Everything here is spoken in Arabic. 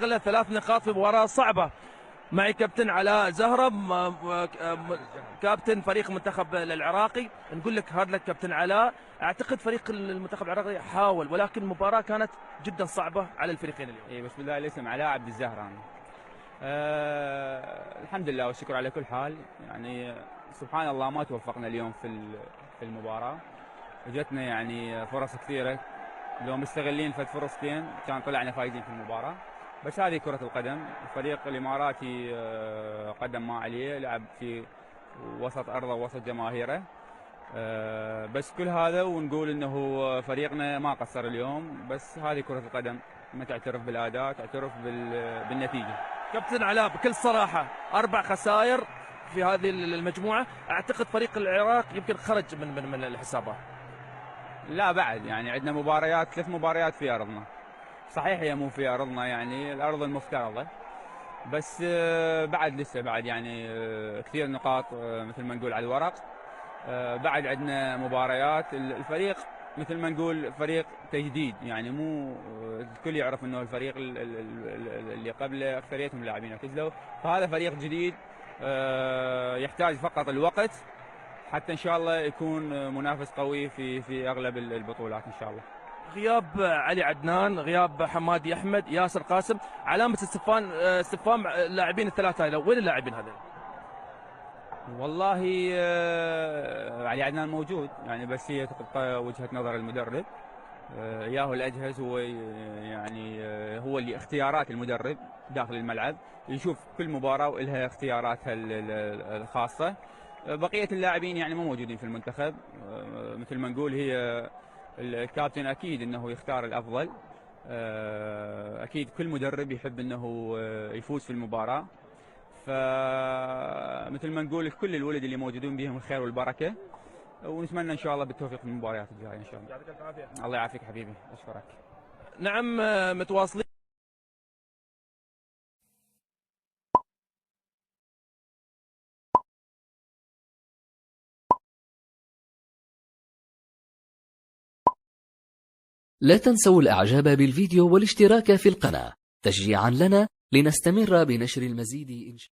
لنا 3 نقاط في مباراة صعبة. معي كابتن علاء زهرة، كابتن فريق المنتخب العراقي. نقول لك هذا لك كابتن علاء، اعتقد فريق المنتخب العراقي حاول، ولكن المباراة كانت جدا صعبة على الفريقين اليوم. اي بسم الله، الاسم علاء عبد الزهران. الحمد لله والشكر على كل حال. يعني سبحان الله ما توفقنا اليوم في المباراة. اجتنا يعني فرص كثيرة، لو مستغلين فد فرصتين كان طلعنا فايزين في المباراة. بس هذه كرة القدم. الفريق الاماراتي قدم ما عليه، لعب في وسط ارضه ووسط جماهيره. بس كل هذا ونقول انه فريقنا ما قصر اليوم. بس هذه كرة القدم، ما تعترف بالاداء تعترف بالنتيجة. كابتن علاء بكل صراحة 4 خسائر في هذه المجموعة، اعتقد فريق العراق يمكن خرج من الحسابات. لا بعد، يعني عندنا مباريات 3 مباريات في ارضنا. صحيح هي مو في ارضنا، يعني الارض المفترضة، بس بعد لسه بعد يعني كثير نقاط مثل ما نقول على الورق. بعد عندنا مباريات. الفريق مثل ما نقول فريق تجديد، يعني مو الكل يعرف انه الفريق اللي قبله اكثريتهم لاعبين اعتزلوا، فهذا فريق جديد يحتاج فقط الوقت حتى ان شاء الله يكون منافس قوي في اغلب البطولات ان شاء الله. غياب علي عدنان، غياب حمادي احمد، ياسر قاسم، علامة استفهام اللاعبين الثلاثة هذول، وين اللاعبين هذول؟ والله علي عدنان موجود يعني، بس هي تبقى وجهة نظر المدرب. ياهو الأجهز هو يعني هو اللي اختيارات المدرب داخل الملعب، يشوف كل مباراة وإلها اختياراتها الخاصة. بقية اللاعبين يعني مو موجودين في المنتخب. مثل ما نقول هي الكابتن أكيد أنه يختار الأفضل. أكيد كل مدرب يحب أنه يفوز في المباراة. فمثل ما نقول كل الولد اللي موجودين بهم الخير والبركة، ونتمنى ان شاء الله بالتوفيق في المباريات الجايه ان شاء الله. يعطيك الف عافيه. الله يعافيك حبيبي، اشكرك. نعم، متواصلين. لا تنسوا الاعجاب بالفيديو والاشتراك في القناة تشجيعا لنا لنستمر بنشر المزيد إن شاء الله.